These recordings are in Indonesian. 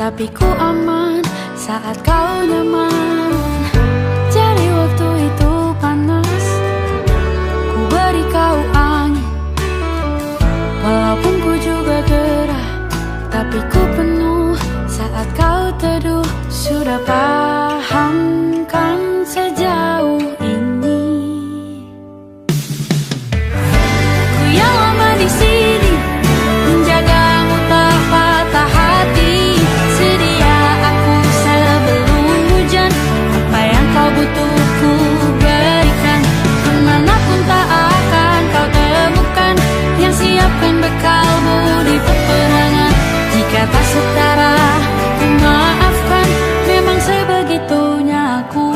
tapi ku aman saat kau nyaman. Jadi waktu itu panas, ku beri kau angin. Walaupun ku juga gerah, tapi ku penuh saat kau teduh. Sudah paham kan sejauh ini? Ku yang lama di sini, menjagamu tak patah hati. Sedia aku sebelum hujan, apa yang kau butuh ku berikan. Kemanapun tak akan kau temukan yang siapkan bekalmu di peperangan. Jika tak setara, ku maafkan, memang sebegitunya aku.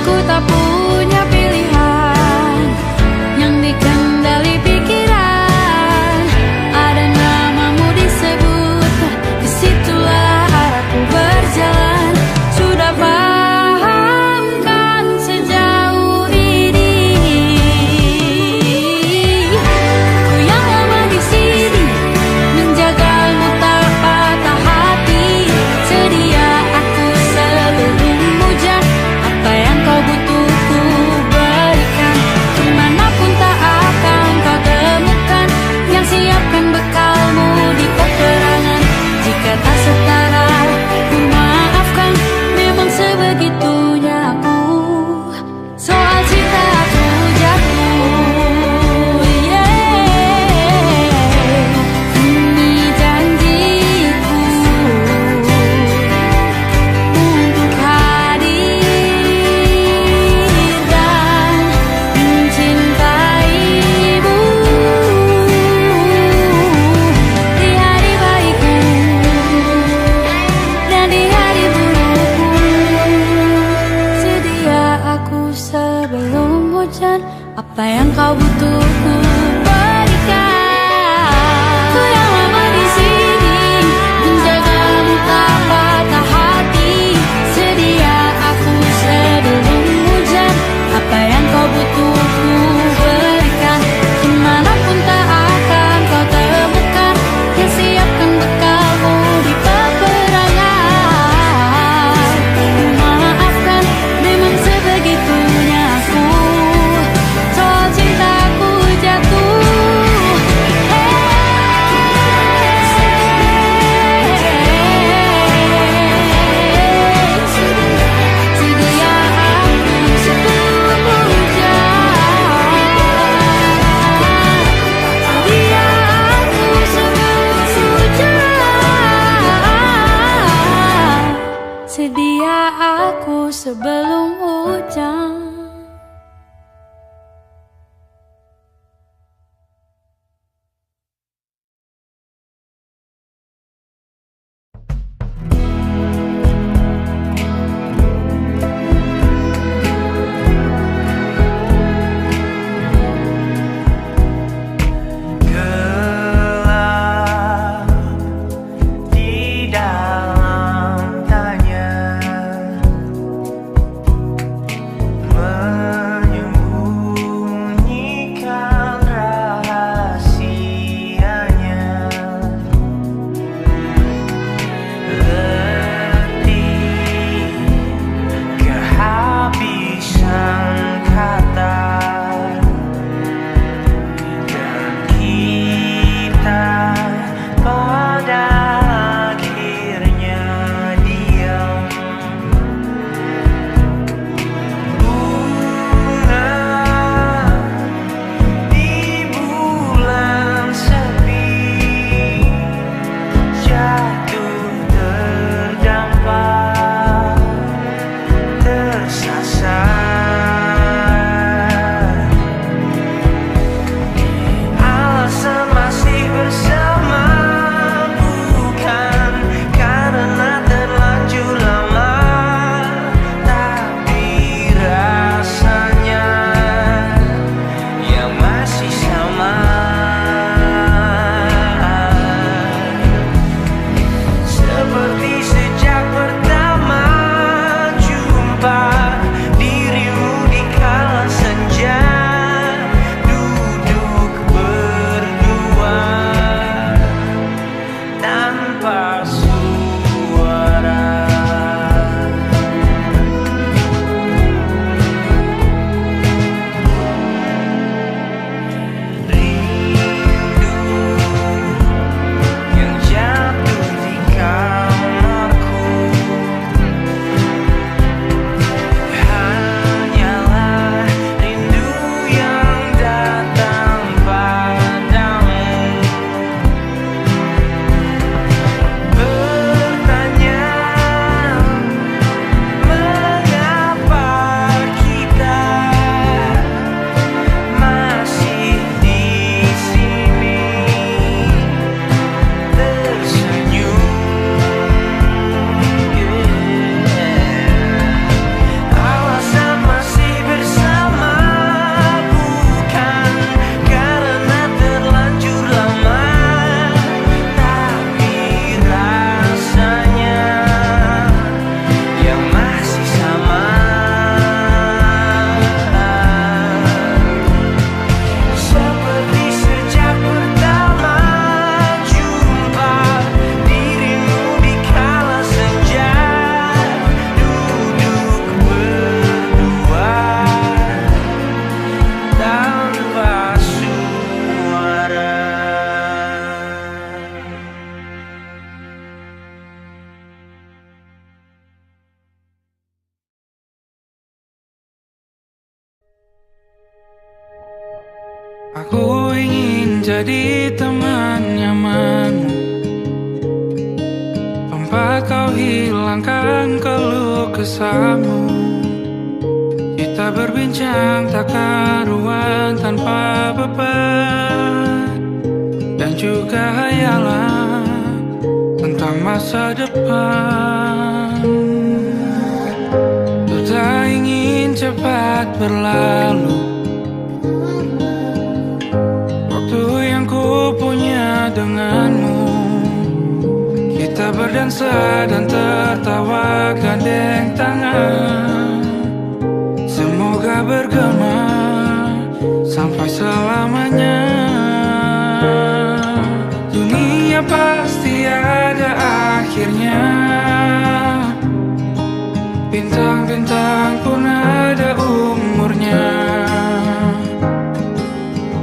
Ku tak punya pilihan yang dikendali pikiran. Ada namamu disebut, disitulah arahku berjalan. Sudah paham kan sejauh ini? Ku yang lama di sini, menjagamu tak patah hati. Sedia aku sebelum hujan, apa yang kau butuh ku berikan. Kemanapun tak akan kau temukan yang siapkan bekalmu di peperangan. Jika tak setara, ku maafkan, memang sebegitunya aku. Soal cinta aku jatuh, ini janjiku untuk hadir dan mencintaimu di hari baikku dan di hari burukku. Sedia aku sebelum hujan, apa yang kau butuh ku berikan. Ku yang lama di sini, menjagamu tak patah hati. Sedia aku sebelum hujan, apa yang kau butuh ku berikan. Kemanapun tak akan kau temukan yang siapkan bekalmu di peperangan. Maafkan, memang sebegitunya aku. Soal cintaku jatuh. Aku ingin jadi teman nyamanmu, tempat kau hilangkan keluh kesahmu. Kita berbincang tak karuan tanpa beban, dan juga hayalan tentang masa depan. Ku tak ingin cepat berlalu waktu yang ku punya denganmu. Kita berdansa dan tertawa gandeng tangan. Semoga bergema sampai selamanya. Dunia pasti ada akhirnya, bintang-bintang pun ada umurnya.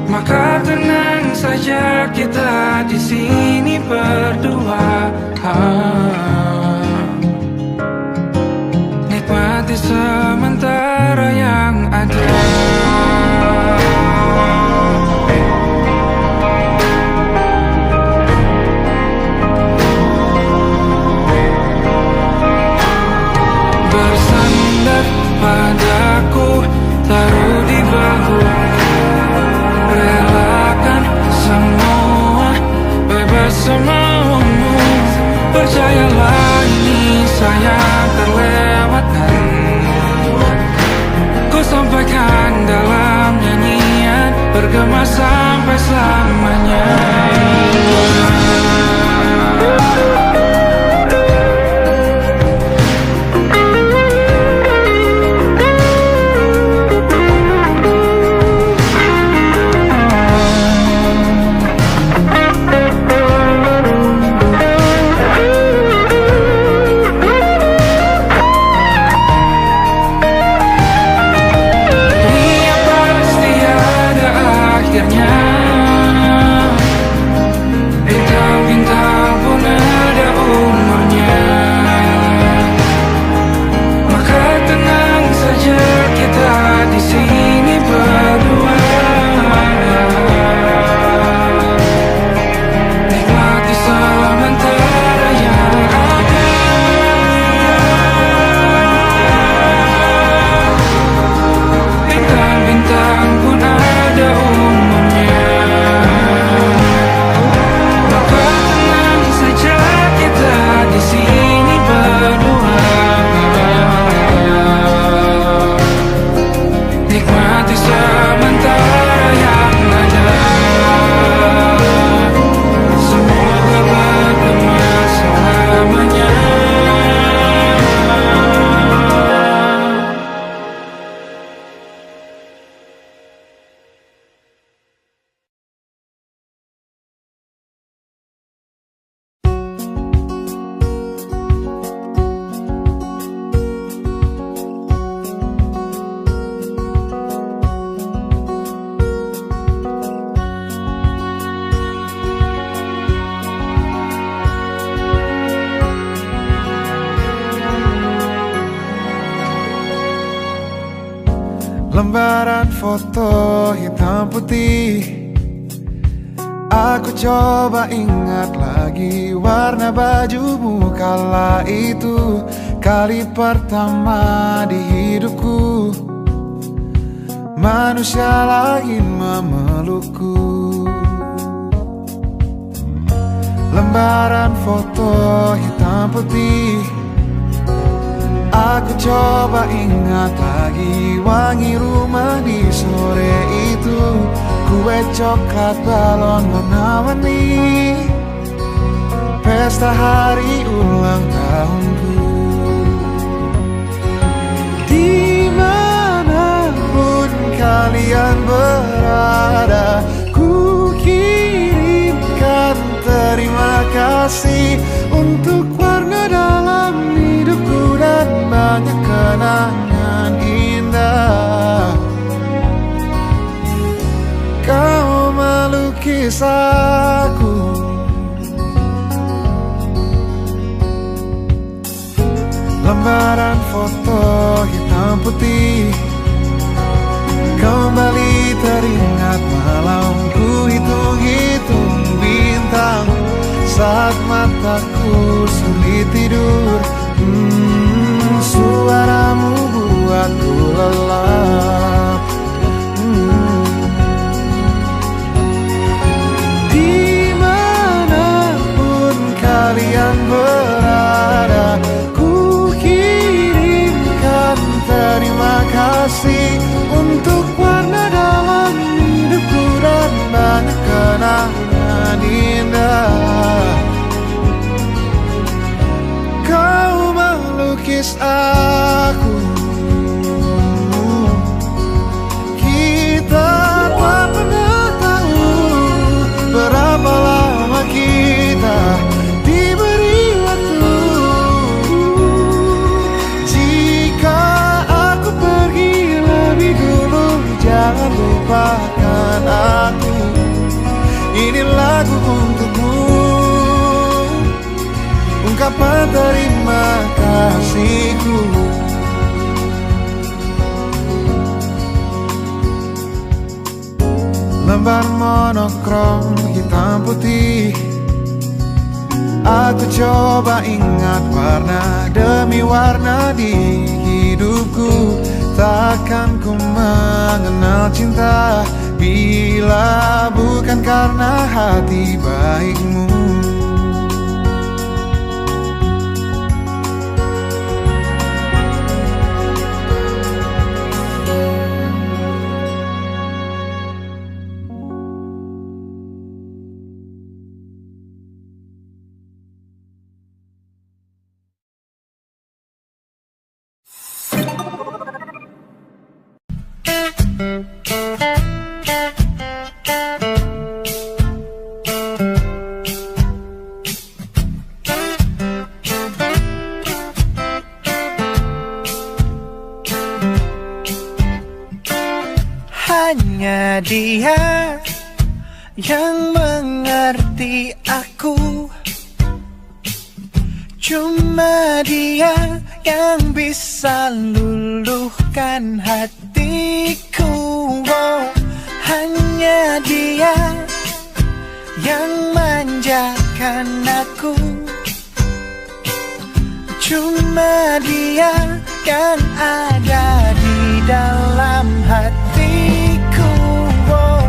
Maka tenang saja kita di sini berdua. Nikmati sementara yang ada. Bersandar padaku, taruh di bahu, relakan semua, bebas semaumu. Percayalah ini sayang terlewatkan. Ku sampaikan dalam nyanyian, bergema sampai selamanya. Bintang-bintang pun ada umurnya. Maka tenang saja kita di sini berdua. Nikmati sementara yang ada. Bintang-bintang pun ada umurnya. Di sini berdua, nikmati sementara yang ada. Semoga bergema selamanya. Lembaran foto hitam putih, aku coba ingat lagi warna bajumu kala itu. Kali pertama di hidupku, manusia lain memelukku. Lembaran foto hitam putih, aku coba ingat lagi wangi rumah di sore itu. Kue coklat balon warna-warni, pesta hari ulang tahunku. Dimanapun kalian berada, ku kirimkan terima kasih untuk warna dalam hidupku dan banyak kenangan indah. Kau melukis aku, lembaran foto hitam putih, kembali teringat malam sulit tidur. Suaramu buatku lelap. Dimanapun kalian berada, ku kirimkan terima kasih untuk warna dalam hidupku dan banyak kenangan indah. Kau melukis aku, kita tak pernah tahu berapa lama kita diberi waktu. Jika aku pergi lebih dulu, jangan lupakan aku. Ini lagu untukmu, ungkapan terima kasihku. Lembar monokrom hitam putih, aku coba ingat warna demi warna di hidupku. Takkan ku mengenal cinta bila bukan karena hati baikmu. Hanya dia yang mengerti aku, cuma dia yang bisa luluhkan hatiku. Oh, hanya dia yang manjakan aku, cuma dia yang ada di dalam hatiku. Oh,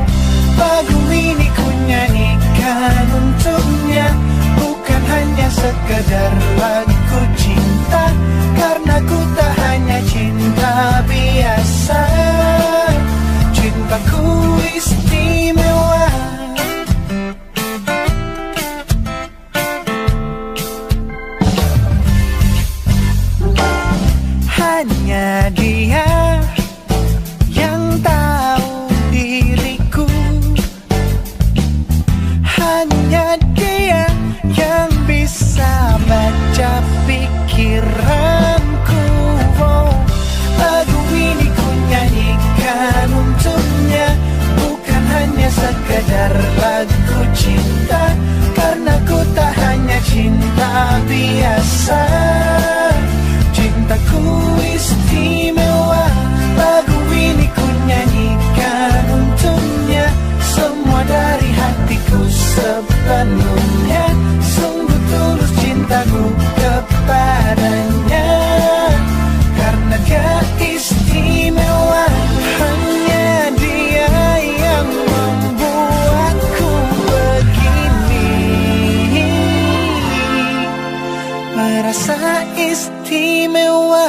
lagu ini ku nyanyikan untuknya, bukan hanya sekedar lagu cinta, karena ku tak hanya cinta biasa. Cintaku istimewa. Hanya dia yang tahu diriku, hanya dia yang bisa baca pikiranku. Oh, lagu ini ku nyanyikan untuknya, bukan hanya sekedar lagu cinta, karena ku tak hanya cinta biasa. Cintaku istimewa. Lagu ini ku nyanyikan untuknya, semua dari hatiku sepenuhnya. Sungguh tulus cintaku kepadanya, karena dia istimewa. Hanya dia yang membuatku begini, merasa istimewa.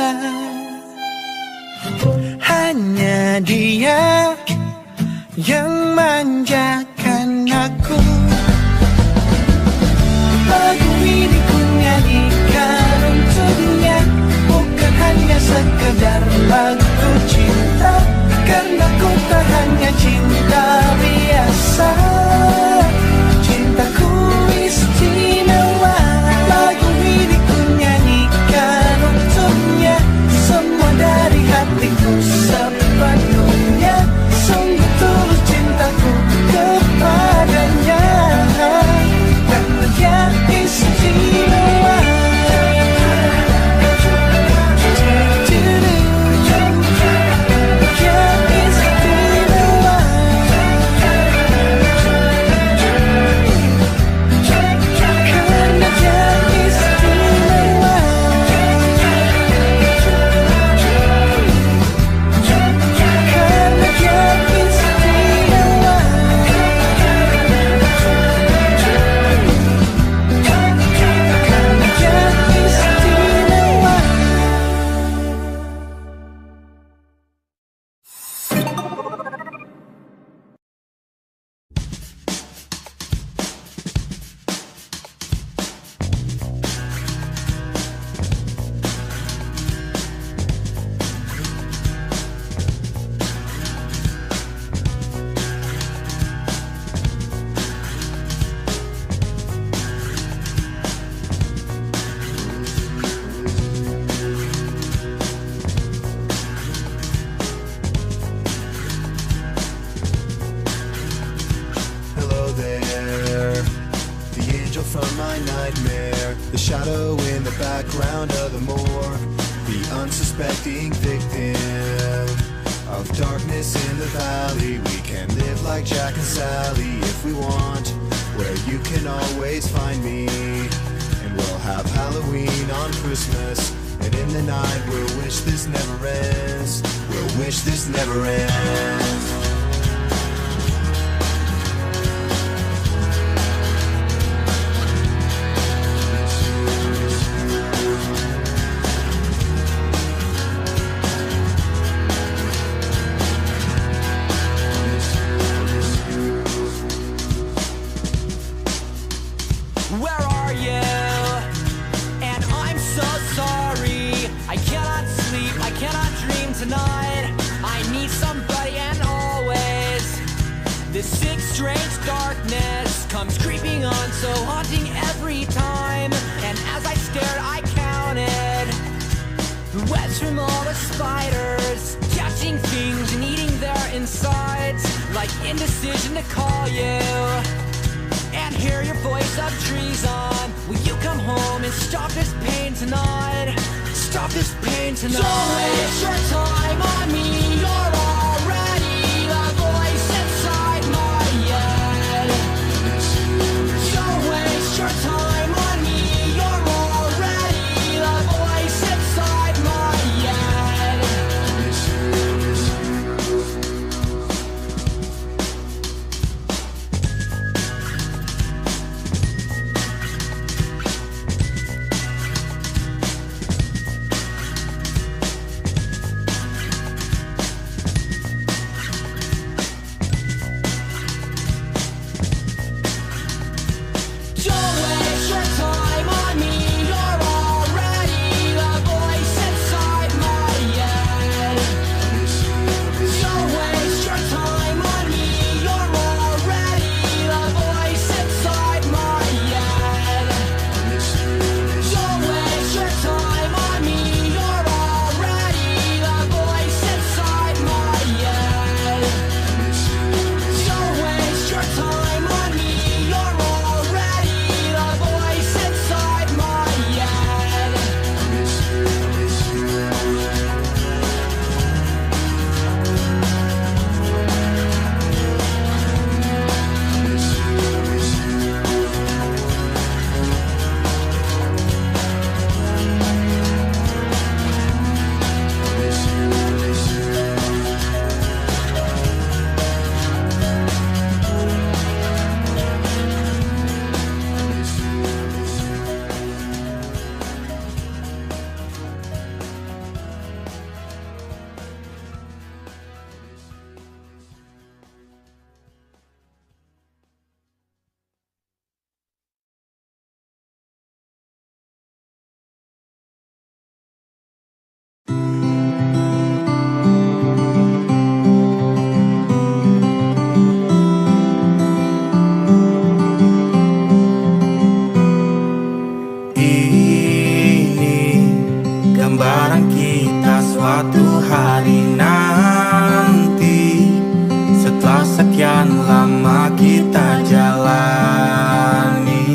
Hanya dia yang manjakan aku. Lagu ini ku nyanyikan untuknya, bukan hanya sekedar lagu cinta, karena ku tak hanya cinta biasa. Cintaku istimewa. Lagu ini ku nyanyikan untuknya, semua dari hatiku sepenuhnya. Sungguh tulus cintaku kepadanya, karena dia istimewa. nightmare, the shadow in the background of the morgue, the unsuspecting victim of darkness in the valley. We can live like Jack and Sally if we want, where you can always find me. And we'll have Halloween on Christmas, and in the night we'll wish this never ends. We'll wish this never ends. Where are you? And I'm so sorry. I cannot sleep, I cannot dream tonight. I need somebody, and always this sick, strange darkness comes creeping on, so haunting every time. And as I stared, I counted the webs from all the spiders, catching things and eating their insides, like indecision to call you and hear your voice of treason. Will you come home and stop this pain tonight? Stop this pain tonight. Don't waste your time on me. You're already the voice inside my head. Don't waste your time on me. You're already the voice inside my head. Don't waste your time on me. You're already the voice inside my head. Don't waste your time on me. You're already the voice inside my head. Don't waste your time on me. You're already the voice inside my head. Don't waste your time on me. You're already the voice inside my head. Ini gambaran kita suatu hari nanti, setelah sekian lama kita jalani,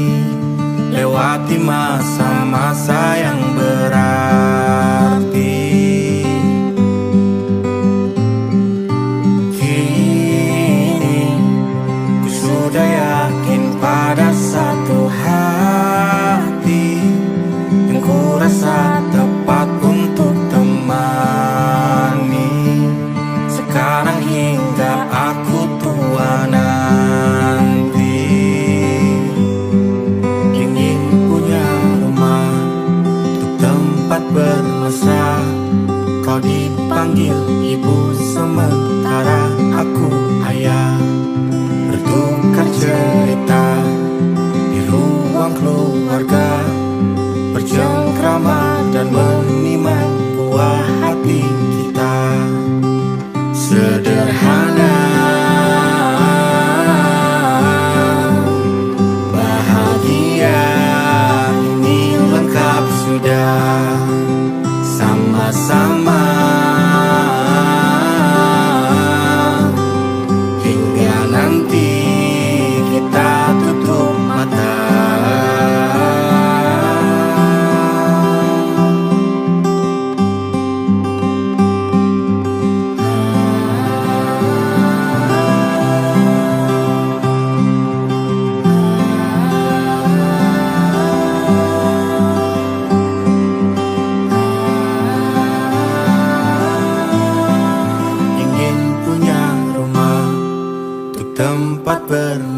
lewati masa-masa yang berarti. Kini ku sudah yakin pada satu hati yang ku rasa tepat untuk temani, sekarang hingga aku tua nanti. Ingin punya rumah untuk tempat bermesra, kau dipanggil ibu sementara aku ayah, bertukar cerita di ruang keluarga, bercengkrama dan menimang buah hati kita. Sederhana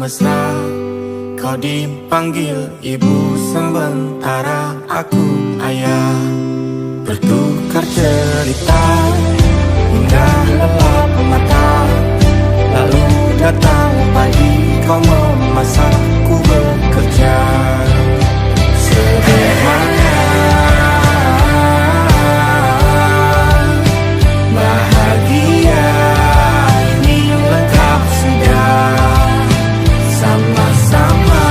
mesra. Kau dipanggil ibu, sementara aku ayah. Bertukar cerita hingga lelap mata. Lalu datang pagi, kau memasakku bekerja. Sederhana, bahagia ini lengkap sudah. Sama-sama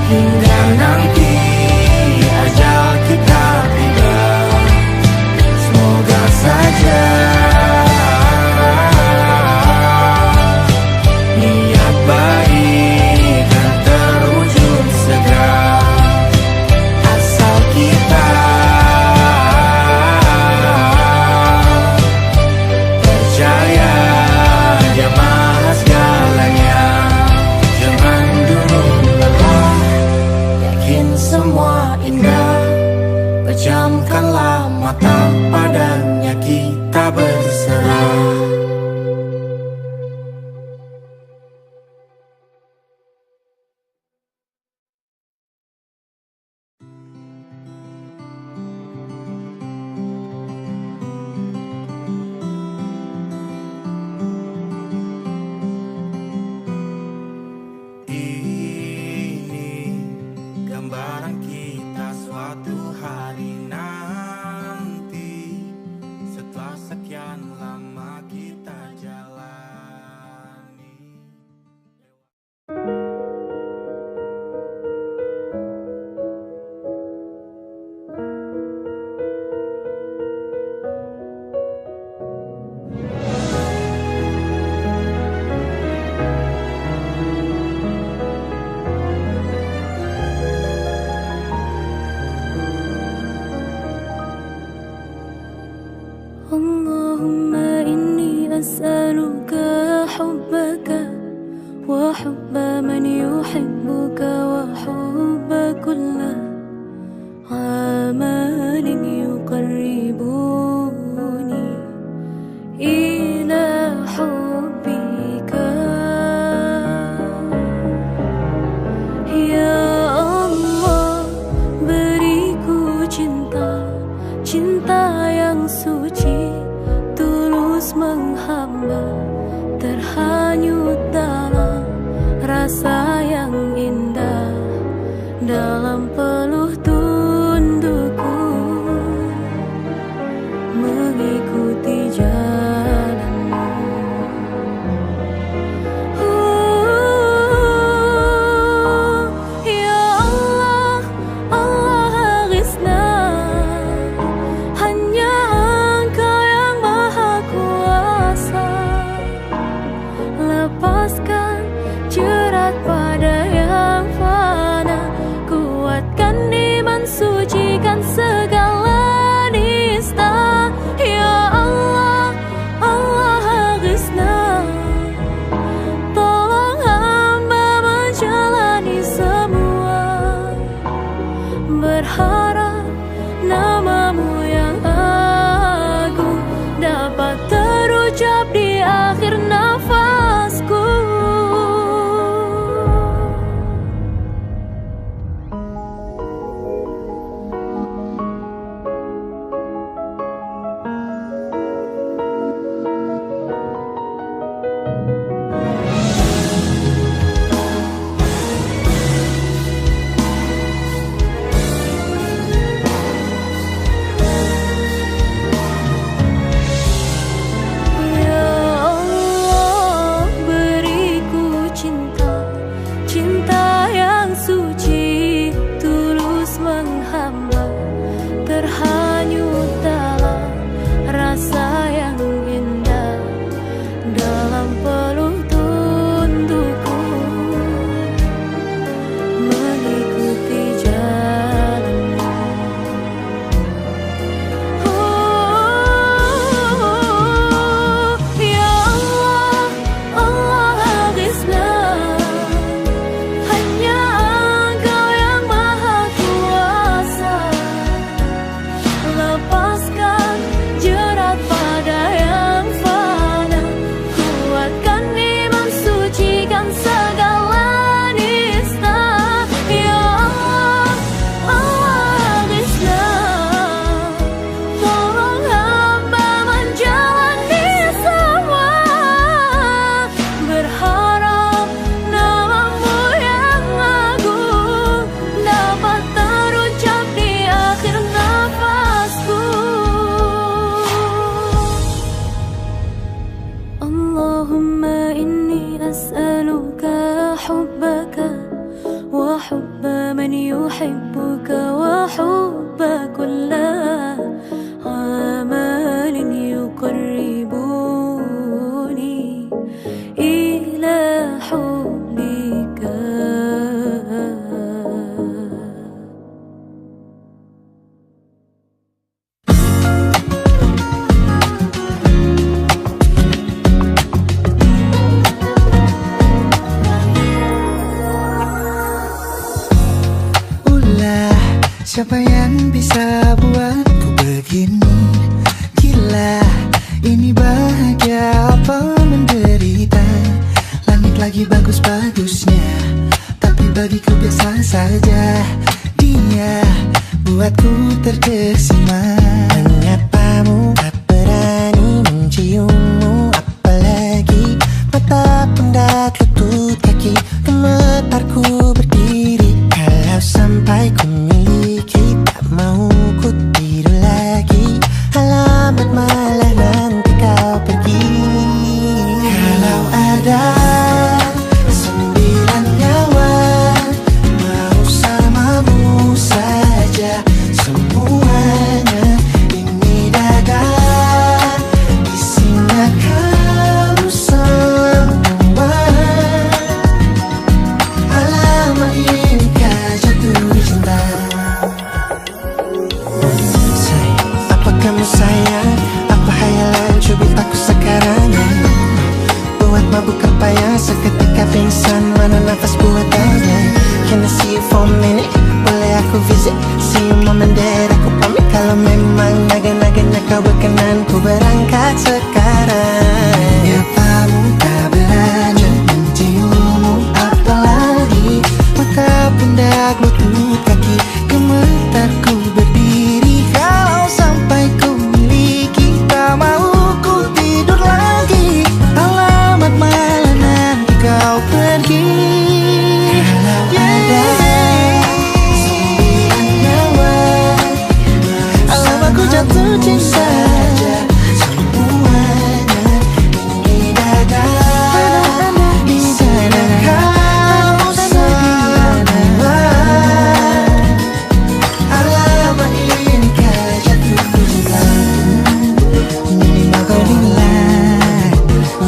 hingga nanti ajal kita tiba. Semoga saja niat baik dan terwujud segera. Asal kita percaya Dia Maha segalanya. Jangan dulu lelah, yakin semua indah. Pejamkanlah mata, padanya kita berserah. Ini gambaran kita suatu hari nanti, setelah sekian lama kita jalani. Allahumma inni as'aluka hubbaka wa hubba man yuhibbuka wa hubba kulla amalin yuqarribuni ila hubbika. Ya Allah, beriku cinta, cinta yang suci, tulus menghamba, terhanyut dalam rasa yang indah, dalam peluh tundukku mengikuti jalanmu. Ya Allah, Allah aghithna, hanya Engkau yang maha kuasa. Lepaskan jerat Siapa yang bisa buatku begini? Gila, ini bahagia apa menderita? Langit lagi bagus-bagusnya, tapi bagiku biasa saja. Dia buatku terkesima. Menyapamu, tak berani menciummu, apalagi mata, pundak, lutut, kaki. Gemetarku berdiri kalau sampai ku miliki. Tak mau ku tidur lagi, alamat malah nanti kau pergi. Kalau ada 9 nyawa, mau samamu saja semuanya. Ini dada, isinya kamu semua. Alamak inikah jatuh cinta. Apa kamu sayang? Apa hayalan cubitaku sekarang? Buat mabuk apa ya? Seketika pingsan, mana nafas buatannya? Can I see you for a minute? Boleh aku visit? See you mom and dad, aku pamit. Kalau memang naga-naganya kau berkenan, ku berangkat sekarang. Nyapamu, tak berani menciummu, apalagi mata, pundak, lutut, kaki. Gemetarku berdiri kalau sampai ku miliki. Tak mau ku tidur lagi, alamat malah nanti kau pergi. Kalau ada 9 nyawa, alamak ku jatuh cinta. Semuanya ini dada, isinya kamu semua. Alamak inikah jatuh cinta. Minimal kau bilang,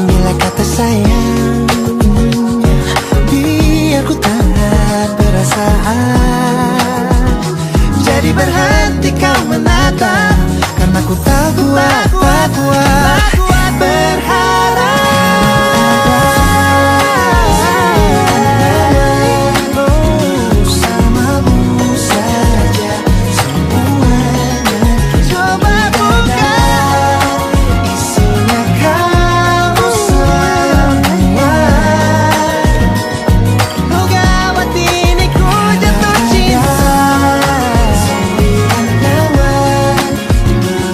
bila kata sayang, biar ku tak perasaan. Jadi berhenti kau menatap, karena ku tak kuat berharap. Bersamamu saja semuanya. Coba buka, isinya kamu semua. Oh gawat ini ku jatuh cinta. 9 nyawa,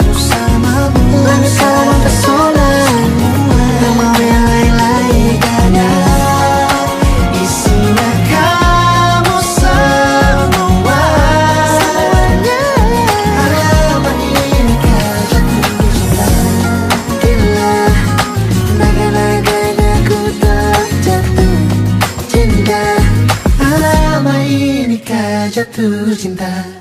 bersamamu terpesona. Tak mau yang lain-lain, dada, isinya kamu semua. Alamak inikah jatuh cinta. Gila, naga-naganya ku tak jatuh cinta. Alamak inikah jatuh cinta.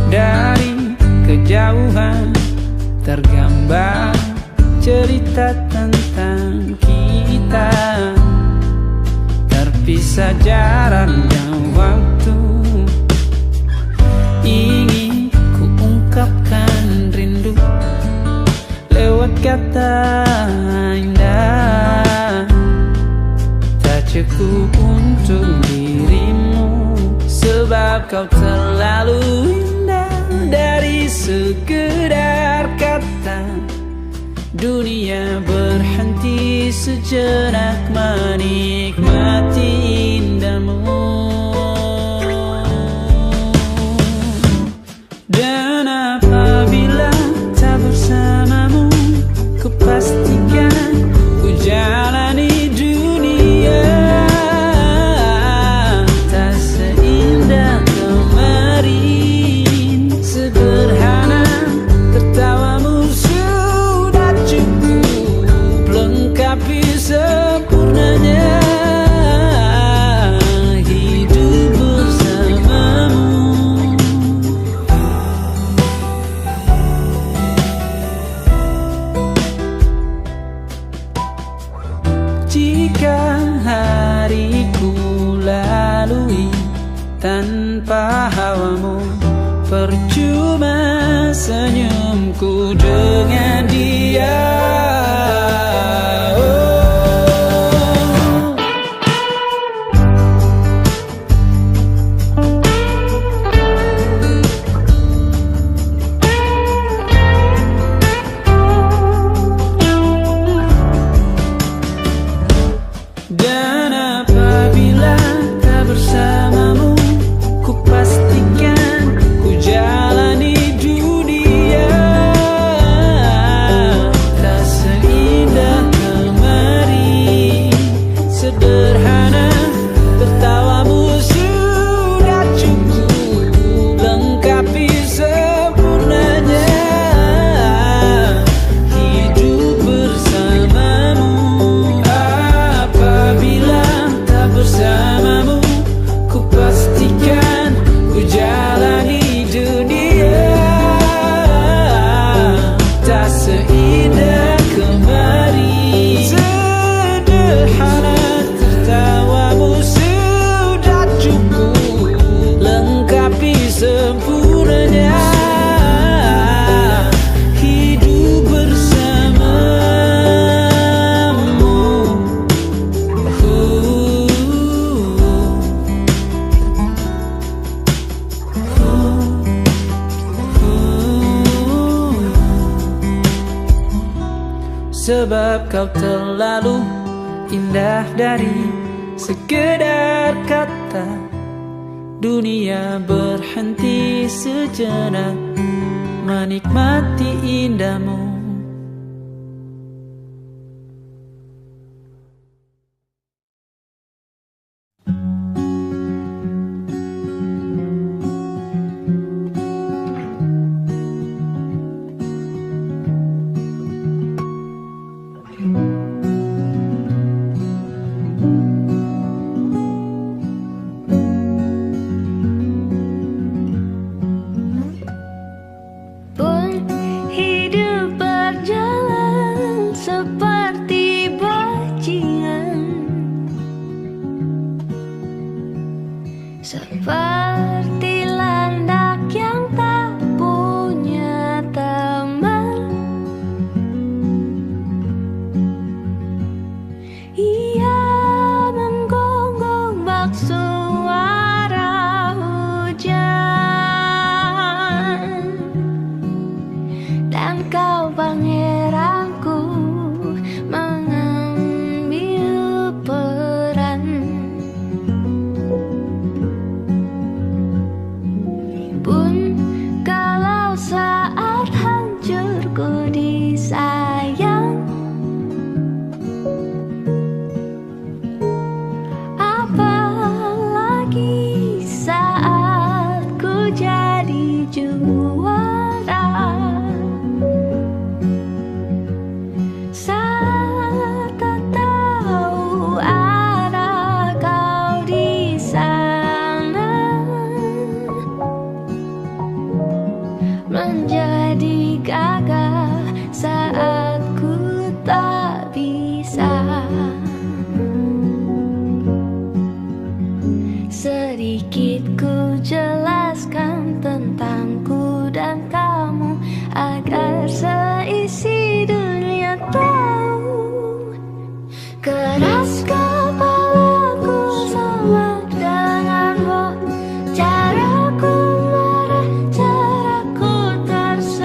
Dari kejauhan tergambar cerita tentang kita, terpisah jarak dan waktu. Ingin ku ungkapkan rindu lewat kata indah. Tak cukup untuk dirimu, sebab kau terlalu indah. Dari sekedar kata, dunia berhenti sejenak menikmati indahmu. Dan apabila tak bersamamu, ku pastikan ku jalani dunia tak seindah kemarin. Sederhana, tertawamu sudah cukup lengkapi sempurnanya. percuma senyumku dengan dia. Dan apabila tak bersamamu, ku pastikan ku jalani dunia tak seindah kemarin. Sederhana, tertawamu sudah cukup lengkapi sempurnanya hidup bersamamu. Apabila tak bersamamu, ku pastikan ku jalani dunia tak seindah kemarin. Sederhana, tertawamu sudah cukup lengkapi sempurnanya hidup bersamamu. Sebab kau terlalu indah dari sekedar kata. Dunia berhenti sejenak menikmati indahmu. Pun hidup berjalan seperti bajingan, seperti landak yang tak punya teman. Ia menggonggong bak suara hujan, dan kau pangeranku mengambil peran. Pun kalau saat hancurku disayang, apalagi saat ku jadi juara. Saat tak tahu arah kau di sana, menjadi gagah saat ku tak bisa. Sedikit ku jelaskan tentangku dan kamu agar seisi dunia tahu. Keras kepalaku sama denganmu, caraku marah, caraku tersenyum.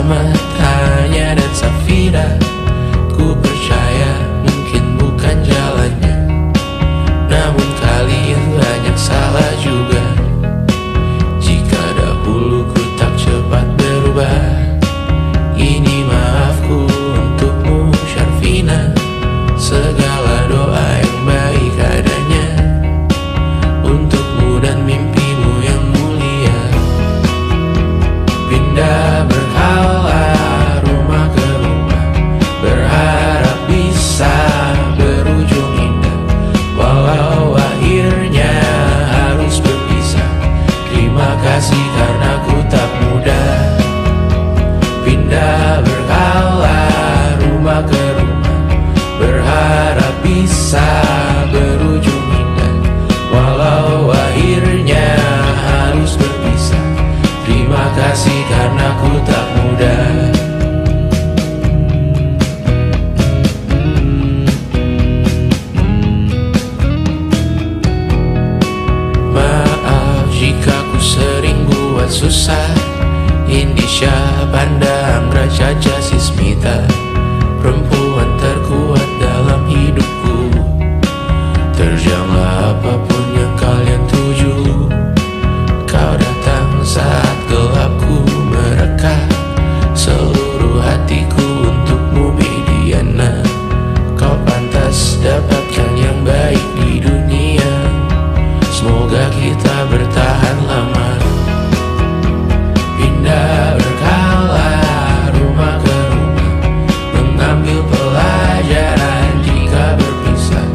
bersama Tanya dan Safira. Ku percaya mungkin bukan jalannya, namun kalian banyak salah juga. Jika dahulu ku tak cepat berubah, ini maafku untukmu Syarfina. Segala doa yang baik adanya untukmu dan mimpimu yang mulia. Pindah berhala rumah ke rumah, berharap bisa berujung indah. Walau akhirnya harus berpisah, terima kasih karena ku tak mudah. Pindah berhala rumah ke rumah, berharap bisa berujung indah. Walau akhirnya harus berpisah, terima kasih karena ku tak mudah. Maaf jika ku sering buat susah. Indisha, Panda, Anggra, Caca, Sismita, perempuan terkuat dalam hidupku. Terjanglah apapun yang kalian tuju. Kau datang saat gelapku mereka, seluruh hatiku untukmu Mediana. Kau pantas dapatkan yang baik di dunia, semoga kita bertahan lama. Pindah berkala rumah ke rumah, mengambil pelajaran jika berpisah.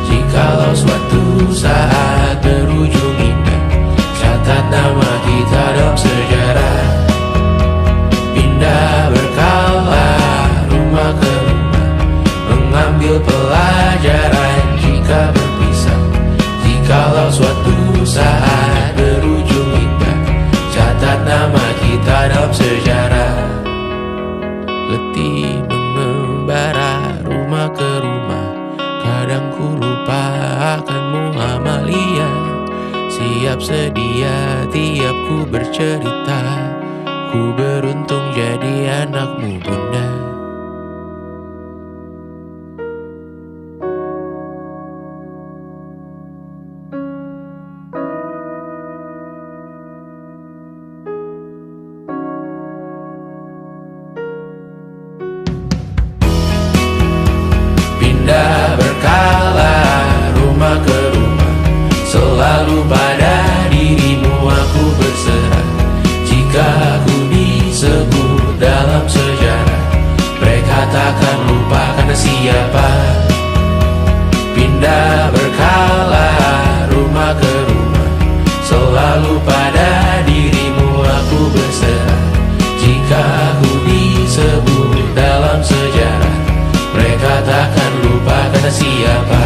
Jikalau suatu saat berujung indah, catat nama kita dalam sejarah. Pindah berkala rumah ke rumah, mengambil pelajaran jika berpisah. Jikalau suatu saat berujung indah, catat nama kita dalam sejarah. Letih mengembara rumah ke rumah, kadang ku lupa akanmu Amalia. Siap sedia tiap ku bercerita, ku beruntung jadi anakmu bunda. Pindah berkala rumah ke rumah, selalu pada dirimu aku berserah. Jika aku disebut dalam sejarah, mereka takkan lupa karena siapa. Pindah berkala rumah ke rumah, selalu pada dirimu aku berserah. Jika aku disebut dalam sejarah, mereka takkan lupa karena siapa.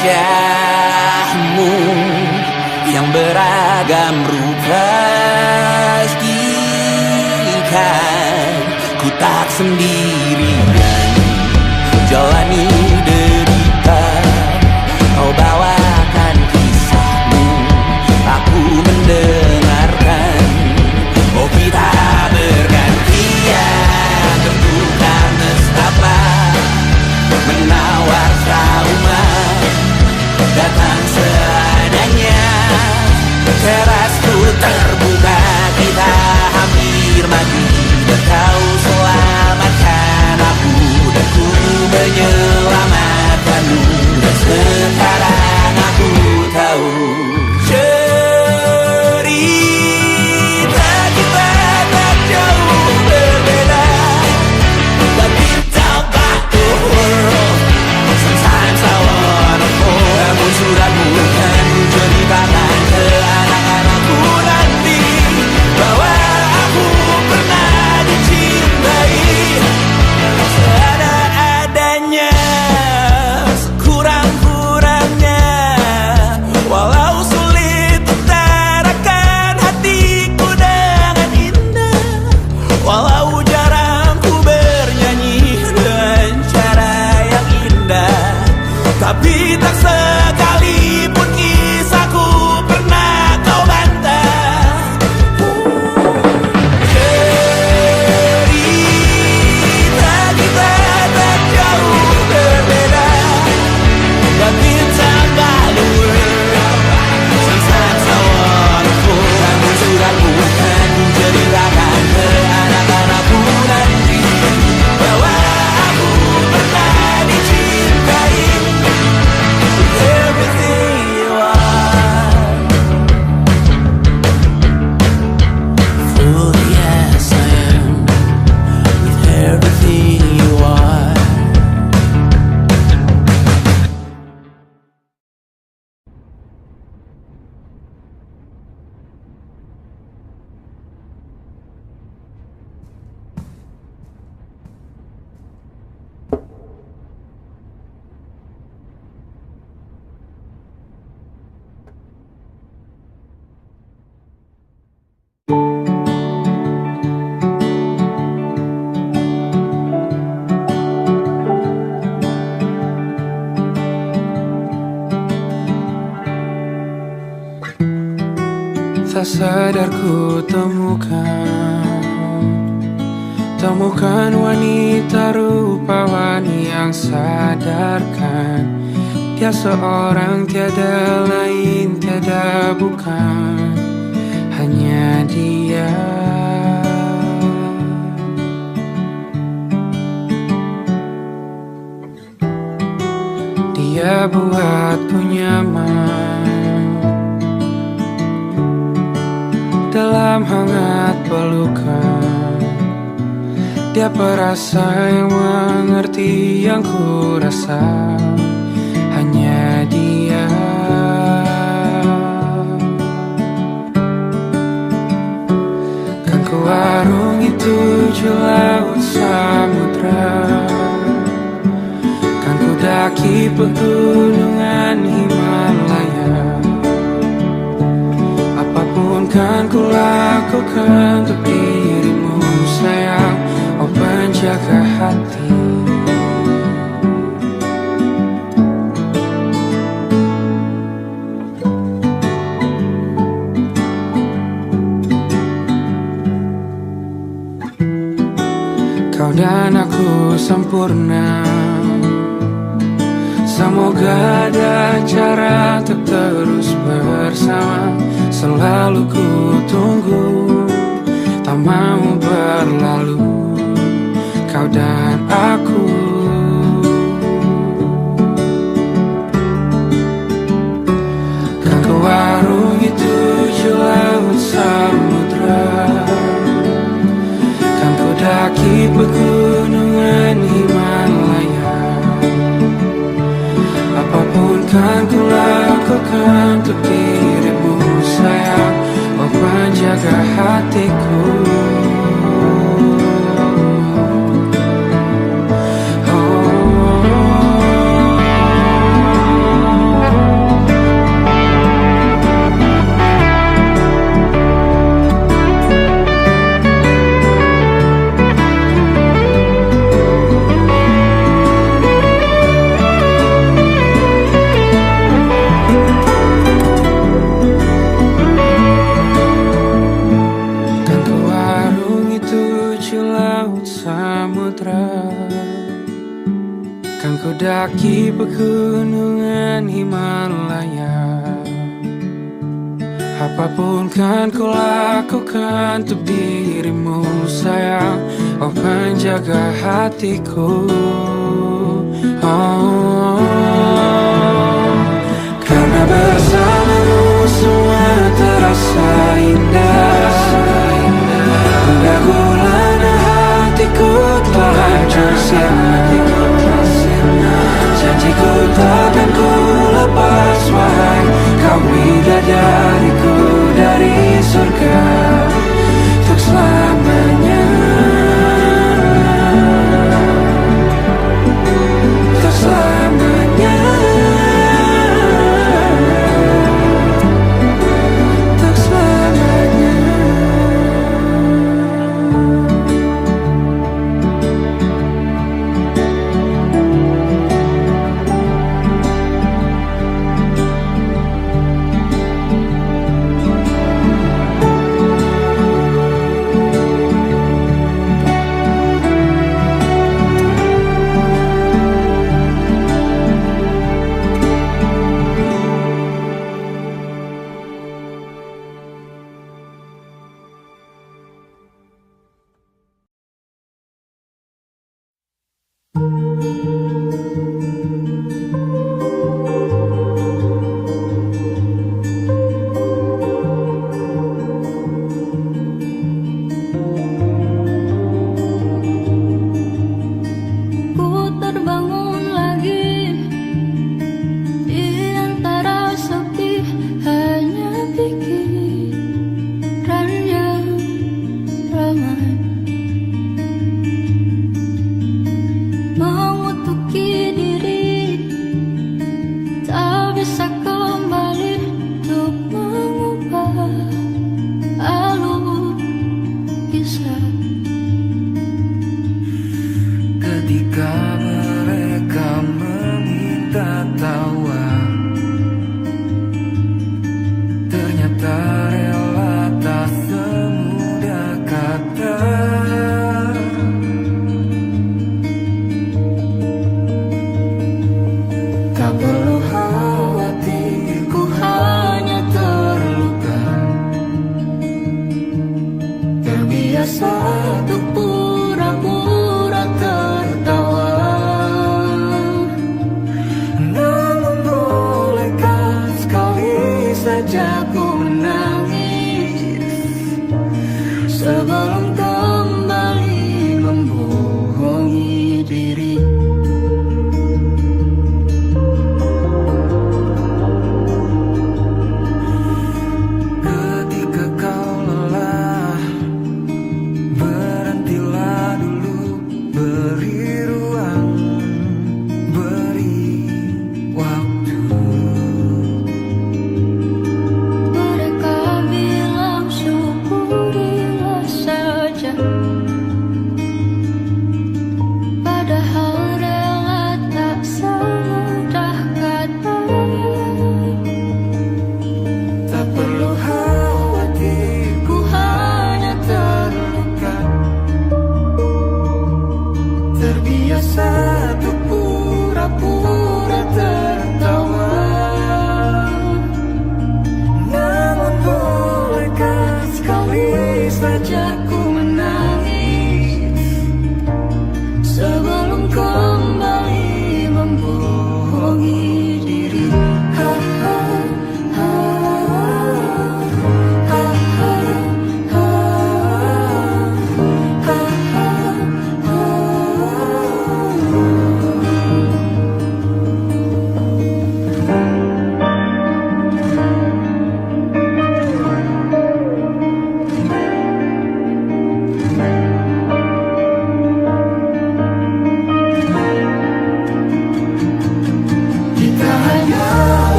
wajahmu yang beragam rupa, pastikan ku tak sendirian jalani derita. Kau bawakan kisahmu, aku mendengarkan. Oh kita bergantian bertukar nestapa, menawar trauma datang seadanya. Terasku terbuka, kita hampir mati, dan kau selamatkan aku, dan ku menyelamatkanmu. Dan sekarang aku tahu cerita kita tak jauh berbeda. But deep down back the world, sometimes I wanna fall. Namun suratmu kan ceritakan ke anak-anakku nanti bahwa aku pernah dicintai seada-adanya, sekurang-kurangnya. Walau sulit utarakan hatiku dengan indah, walau jarang ku bernyanyi dengan cara yang indah, tapi tak sekalipun kisahku pernah kau bantah. Cerita kita tak jauh berbeda, but it's about the world. Sometimes I wanna fall. Namun suratmu kan ku ceritakan ke anak-anakku nanti bahwa aku pernah dicintai. Everything you are, fully as I am, with everything you are. Tak sadar ku temukan wanita rupawan yang sadarkan dia seorang, tiada lain, tiada bukan, hanya dia. Dia buatku nyaman dalam hangat pelukan. Dia perasa yang mengerti yang ku rasa, hanya dia. Kan ku arungi 7 laut samudra, kan ku daki pegunungan Himalaya. Apapun kan ku lakukan untuk dirimu sayang, oh penjaga hati. Kau dan aku sempurna, semoga ada cara untuk terus bersama. Selalu ku tunggu, tak mau berlalu, kau dan aku. Kan ku arungi 7 laut samudra, kan ku daki pegunungan Himalaya. Apapun kan ku lakukan untuk dirimu sayang, oh penjaga hatiku. Oh, mendaki pegunungan Himalaya. Apapun kan ku lakukan untuk dirimu sayang, oh penjaga hatiku. Oh, karena bersamamu semua terasa indah. Gundah gulana hatiku telah hancur sirna. Janjiku takkan ku lepas, wahai kau bidadariku dari surga untuk selamanya. Untuk selamanya. Untuk selamanya.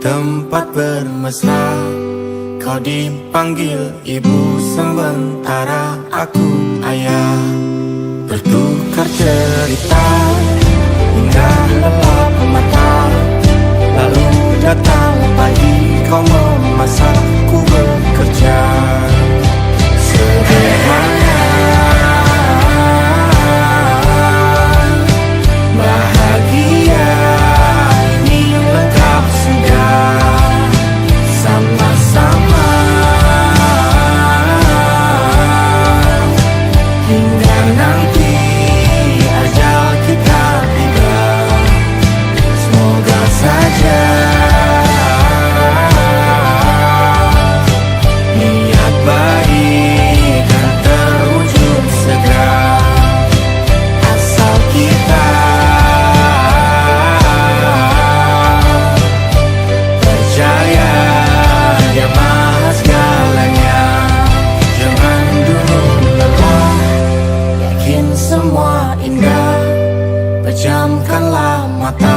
tempat bermesra. Kau dipanggil ibu, sementara aku ayah. Bertukar cerita hingga lelap mata. Lalu datang pagi, kau memasak, ku bekerja. Sederhana, bahagia, ini lengkap sudah. Sama-sama hingga nanti ajal kita tiba. Semoga saja niat baik kan terwujud segera, asal kita percaya Dia Maha segalanya. Jangan dulu lelah, yakin semua indah. Pejamkanlah mata